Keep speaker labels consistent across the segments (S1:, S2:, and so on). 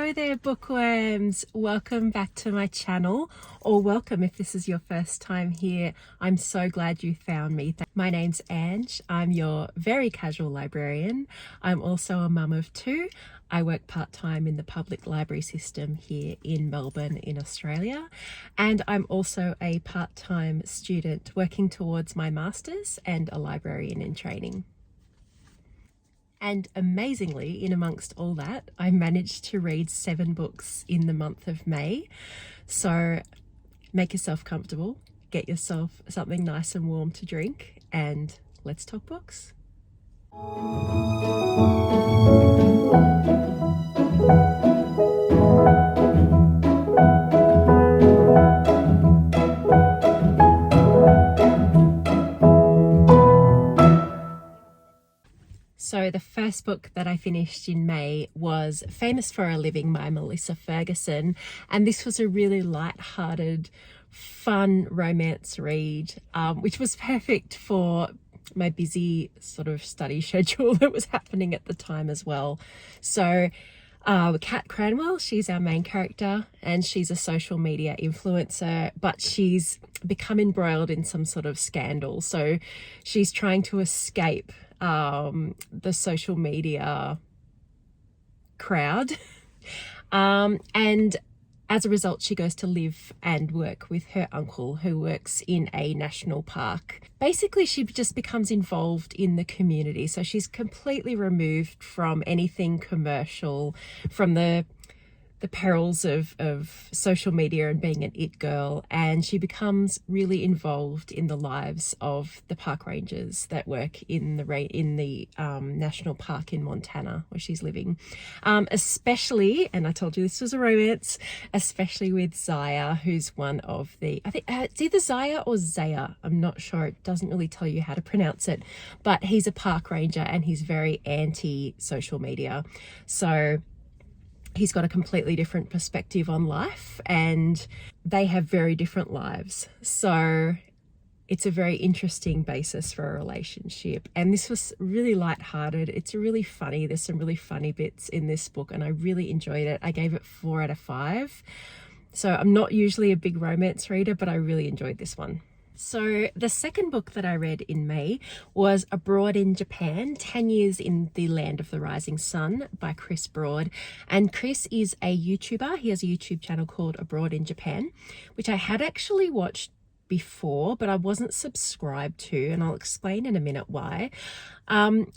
S1: Hello there, bookworms. Welcome back to my channel, or welcome if this is your first time here. I'm so glad you found me. My name's Ange. I'm your very casual librarian. I'm also a mum of two. I work part-time in the public library system here in Melbourne in Australia, and I'm also a part-time student working towards my master's and a librarian in training. And amazingly, in amongst all that, I managed to read 7 books in the month of May. So make yourself comfortable, get yourself something nice and warm to drink, and let's talk books. So the first book that I finished in May was Famous for a Living by Melissa Ferguson, and this was a really light-hearted, fun romance read, which was perfect for my busy sort of study schedule that was happening at the time as well. So Kat Cranwell, she's our main character, and she's a social media influencer, but she's become embroiled in some sort of scandal. So she's trying to escape the social media crowd, and as a result she goes to live and work with her uncle, who works in a national park. Basically she just becomes involved in the community, so she's completely removed from anything commercial, from the perils of social media and being an it girl, and she becomes really involved in the lives of the park rangers that work in the national park in Montana where she's living, especially, and I told you this was a romance, especially with Zaya, who's one of the, I think it's either Zaya or Zaya, I'm not sure, it doesn't really tell you how to pronounce it, but he's a park ranger and he's very anti social media. So he's got a completely different perspective on life, and they have very different lives. So it's a very interesting basis for a relationship. And this was really lighthearted. It's really funny. There's some really funny bits in this book, and I really enjoyed it. I gave it 4 out of 5. So I'm not usually a big romance reader, but I really enjoyed this one. So the second book that I read in May was Abroad in Japan, 10 Years in the Land of the Rising Sun by Chris Broad. And Chris is a YouTuber. He has a YouTube channel called Abroad in Japan, which I had actually watched before, but I wasn't subscribed to, and I'll explain in a minute why.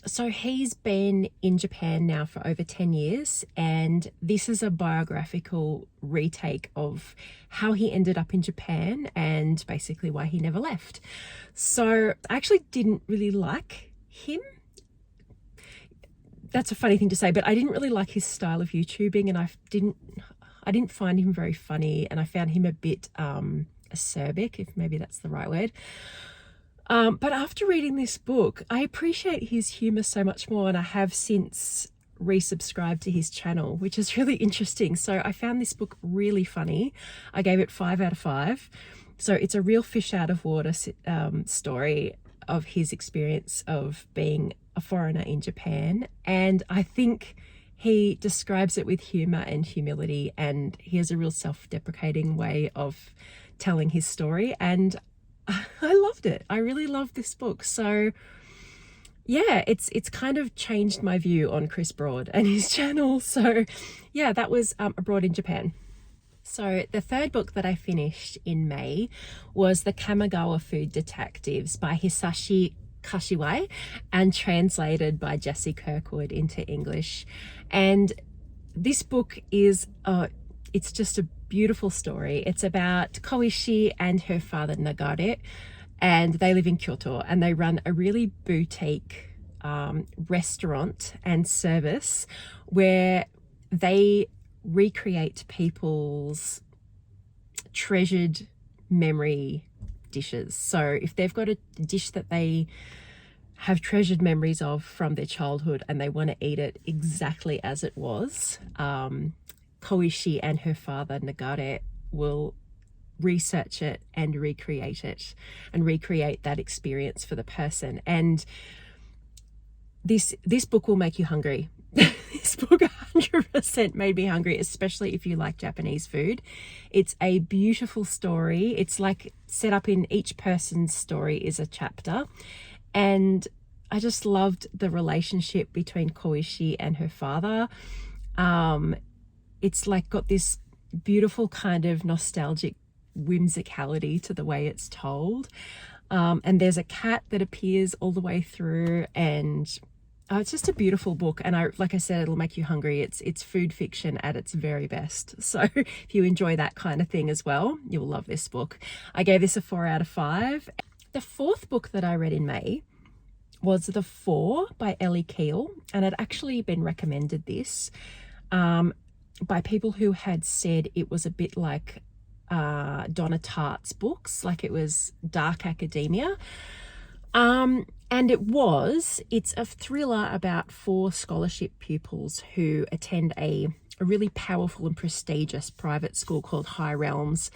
S1: So he's been in Japan now for over 10 years, and this is a biographical retake of how he ended up in Japan and basically why he never left. So I actually didn't really like him. That's a funny thing to say, but I didn't really like his style of YouTubing, and I didn't find him very funny, and I found him a bit acerbic, if maybe that's the right word. But after reading this book, I appreciate his humour so much more, and I have since resubscribed to his channel, which is really interesting. So I found this book really funny. I gave it 5 out of 5. So it's a real fish out of water story of his experience of being a foreigner in Japan, and I think he describes it with humour and humility, and he has a real self-deprecating way of telling his story, and I loved it. I really loved this book. So yeah, it's kind of changed my view on Chris Broad and his channel. So yeah, that was Abroad in Japan. So the third book that I finished in May was The Kamogawa Food Detectives by Hisashi Kashiwai, and translated by Jessie Kirkwood into English. And this book is it's just a beautiful story. It's about Koishi and her father Nagare, and they live in Kyoto, and they run a really boutique restaurant and service where they recreate people's treasured memory dishes. So if they've got a dish that they have treasured memories of from their childhood and they want to eat it exactly as it was, Koishi and her father Nagare will research it and recreate that experience for the person. And this book will make you hungry. This book 100% made me hungry, especially if you like Japanese food. It's a beautiful story. It's like set up in each person's story is a chapter. And I just loved the relationship between Koishi and her father. It's like got this beautiful kind of nostalgic whimsicality to the way it's told. And there's a cat that appears all the way through, and it's just a beautiful book. And like I said, it'll make you hungry. It's food fiction at its very best. So if you enjoy that kind of thing as well, you'll love this book. I gave this a 4 out of 5. The fourth book that I read in May was The Four by Ellie Keel, and I'd actually been recommended this by people who had said it was a bit like Donna Tartt's books, like it was dark academia. And it's a thriller about 4 scholarship pupils who attend a really powerful and prestigious private school called High Realms.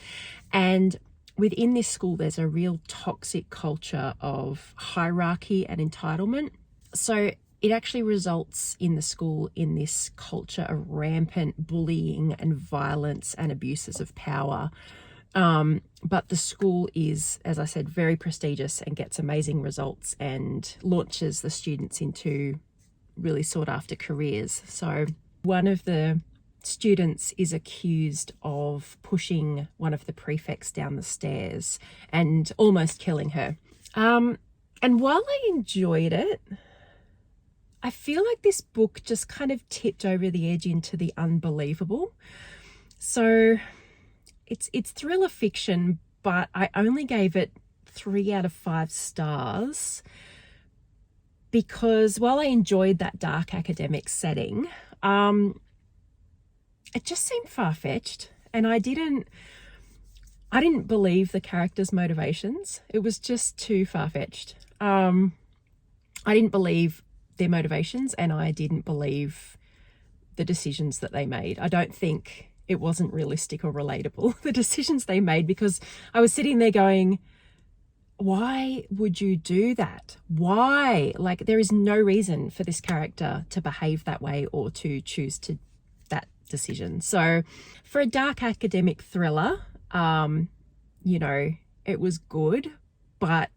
S1: And within this school, there's a real toxic culture of hierarchy and entitlement. So it actually results in the school in this culture of rampant bullying and violence and abuses of power. But the school is, as I said, very prestigious and gets amazing results and launches the students into really sought after careers. So one of the students is accused of pushing one of the prefects down the stairs and almost killing her. And while I enjoyed it, I feel like this book just kind of tipped over the edge into the unbelievable. So it's thriller fiction, but I only gave it 3 out of 5 stars because while I enjoyed that dark academic setting, it just seemed far-fetched, and I didn't believe the characters' motivations. It was just too far-fetched. I didn't believe their motivations, and I didn't believe the decisions that they made. I don't think it wasn't realistic or relatable, the decisions they made, because I was sitting there going, why would you do that? Why? Like, there is no reason for this character to behave that way or to choose to that decision. So for a dark academic thriller, it was good, but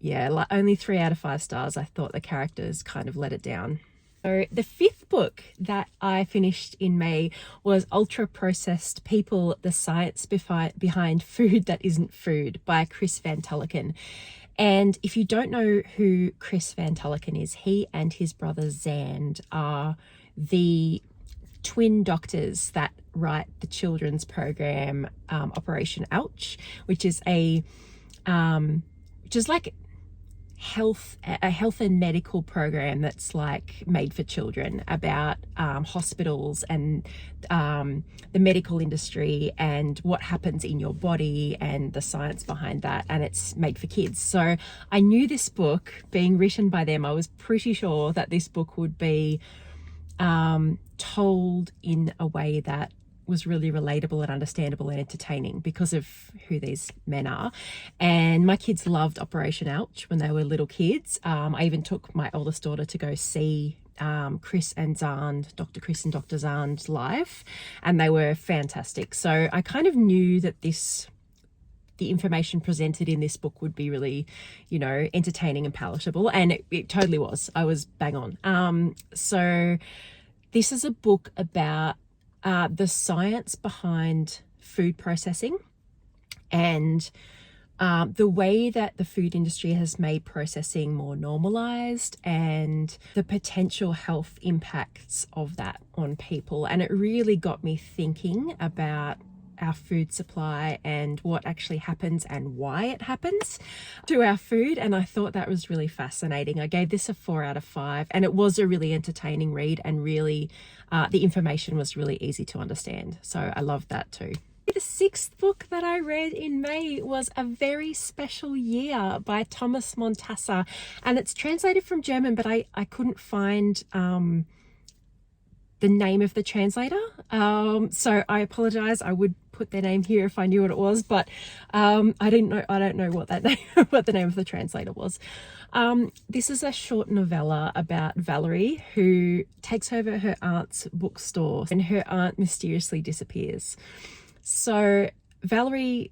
S1: yeah, like only 3 out of 5 stars. I thought the characters kind of let it down. So the 5th book that I finished in May was Ultra Processed People, The Science Behind Food That Isn't Food by Chris Van Tulleken. And if you don't know who Chris Van Tulleken is, he and his brother Zand are the twin doctors that write the children's program Operation Ouch, which is like a health and medical program that's like made for children about hospitals and the medical industry and what happens in your body and the science behind that, and it's made for kids. So I knew this book being written by them, I was pretty sure that this book would be told in a way that was really relatable and understandable and entertaining because of who these men are. And my kids loved Operation Ouch when they were little kids. I even took my oldest daughter to go see Chris and Zand, Dr. Chris and Dr. Zand live, and they were fantastic. So I kind of knew that the information presented in this book would be really, entertaining and palatable, and it totally was. I was bang on. So this is a book about the science behind food processing and the way that the food industry has made processing more normalized and the potential health impacts of that on people. And it really got me thinking about our food supply and what actually happens and why it happens to our food. And I thought that was really fascinating. I gave this a 4 out of 5, and it was a really entertaining read, and really the information was really easy to understand. So I loved that too. The 6th book that I read in May was A Very Special Year by Thomas Montasser, and it's translated from German, but I couldn't find the name of the translator. So I apologize. I would put put their name here if I knew what it was, but I don't know what that name, what the name of the translator was. This is a short novella about Valerie, who takes over her aunt's bookstore and her aunt mysteriously disappears. So Valerie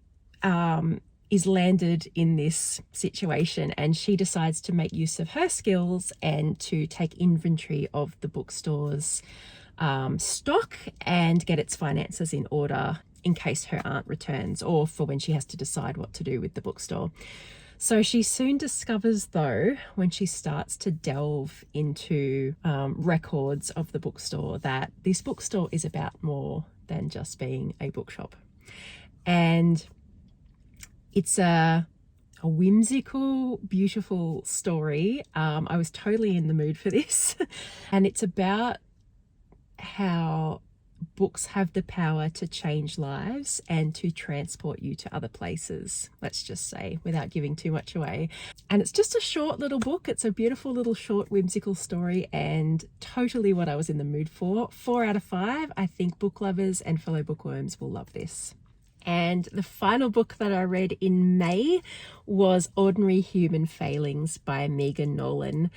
S1: is landed in this situation, and she decides to make use of her skills and to take inventory of the bookstore's stock and get its finances in order in case her aunt returns, or for when she has to decide what to do with the bookstore. So she soon discovers, though, when she starts to delve into records of the bookstore, that this bookstore is about more than just being a bookshop. And it's a whimsical, beautiful story. I was totally in the mood for this. And it's about how books have the power to change lives and to transport you to other places, let's just say, without giving too much away. And it's just a short little book. It's a beautiful little short whimsical story, and totally what I was in the mood for. 4 out of 5. I think book lovers and fellow bookworms will love this. And the final book that I read in May was Ordinary Human Failings by Megan Nolan.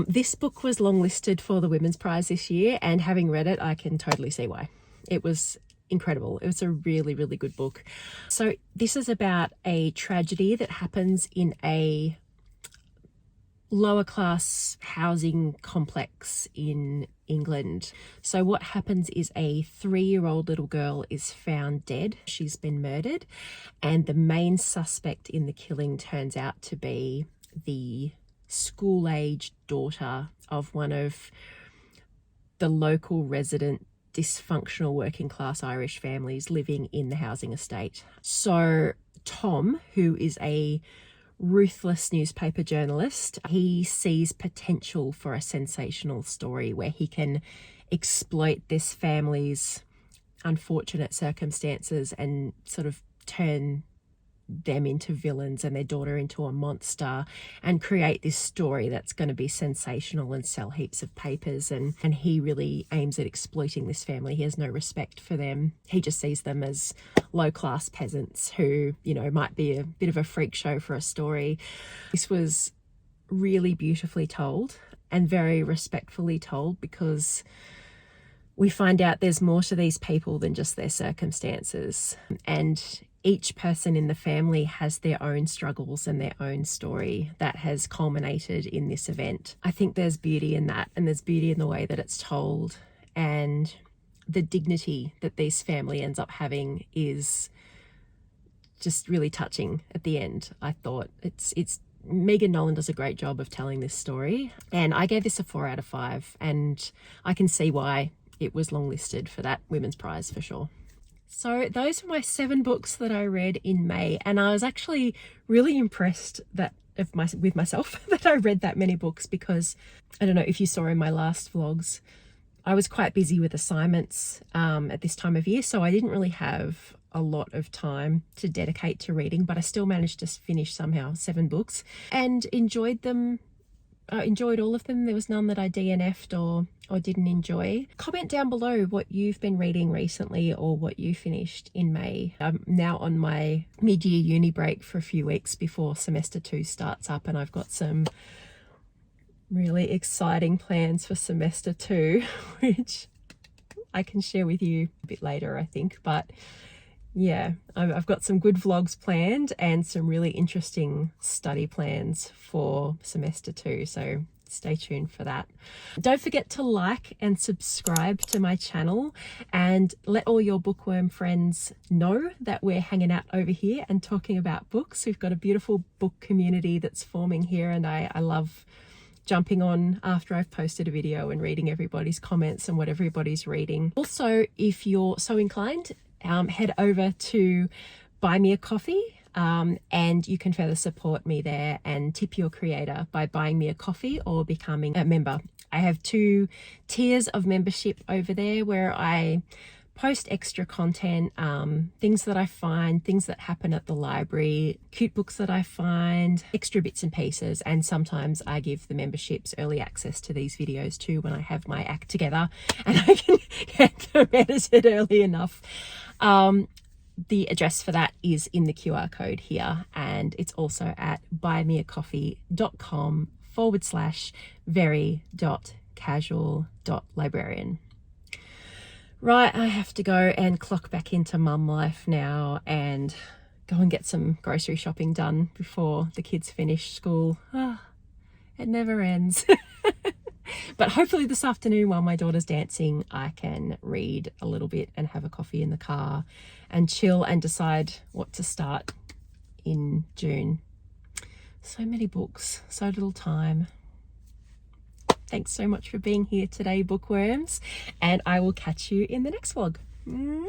S1: This book was longlisted for the Women's Prize this year, and having read it, I can totally see why. It was incredible. It was a really, really good book. So this is about a tragedy that happens in a lower class housing complex in England. So what happens is a 3-year-old little girl is found dead. She's been murdered, and the main suspect in the killing turns out to be the school-aged daughter of one of the local resident dysfunctional working class Irish families living in the housing estate. So Tom, who is a ruthless newspaper journalist, he sees potential for a sensational story where he can exploit this family's unfortunate circumstances and sort of turn them into villains and their daughter into a monster, and create this story that's going to be sensational and sell heaps of papers. And he really aims at exploiting this family. He has no respect for them. He just sees them as low-class peasants who, you know, might be a bit of a freak show for a story. This was really beautifully told and very respectfully told, because we find out there's more to these people than just their circumstances, and each person in the family has their own struggles and their own story that has culminated in this event. I think there's beauty in that, and there's beauty in the way that it's told, and the dignity that this family ends up having is just really touching at the end. I thought it's Megan Nolan does a great job of telling this story, and I gave this a 4 out of 5, and I can see why it was longlisted for that Women's Prize for sure. So those were my 7 books that I read in May, and I was actually really impressed with myself that I read that many books, because I don't know if you saw in my last vlogs, I was quite busy with assignments at this time of year, so I didn't really have a lot of time to dedicate to reading, but I still managed to finish somehow 7 books and enjoyed them. Enjoyed all of them. There was none that I DNF'd or didn't enjoy. Comment down below what you've been reading recently or what you finished in May. I'm now on my mid-year uni break for a few weeks before semester 2 starts up, and I've got some really exciting plans for semester 2, which I can share with you a bit later, I think. But yeah, I've got some good vlogs planned and some really interesting study plans for semester 2, so stay tuned for that. Don't forget to like and subscribe to my channel, and let all your bookworm friends know that we're hanging out over here and talking about books. We've got a beautiful book community that's forming here, and I love jumping on after I've posted a video and reading everybody's comments and what everybody's reading. Also, if you're so inclined, head over to Buy Me a Coffee, and you can further support me there and tip your creator by buying me a coffee or becoming a member. I have 2 tiers of membership over there where I post extra content, things that I find, things that happen at the library, cute books that I find, extra bits and pieces, and sometimes I give the memberships early access to these videos too when I have my act together and I can get them edited early enough. The address for that is in the QR code here, and it's also at buymeacoffee.com/very.casual.librarian. Right, I have to go and clock back into mum life now and go and get some grocery shopping done before the kids finish school. It never ends. But hopefully this afternoon while my daughter's dancing, I can read a little bit and have a coffee in the car and chill and decide what to start in June. So many books, so little time. Thanks so much for being here today, bookworms, and I will catch you in the next vlog. Mwah!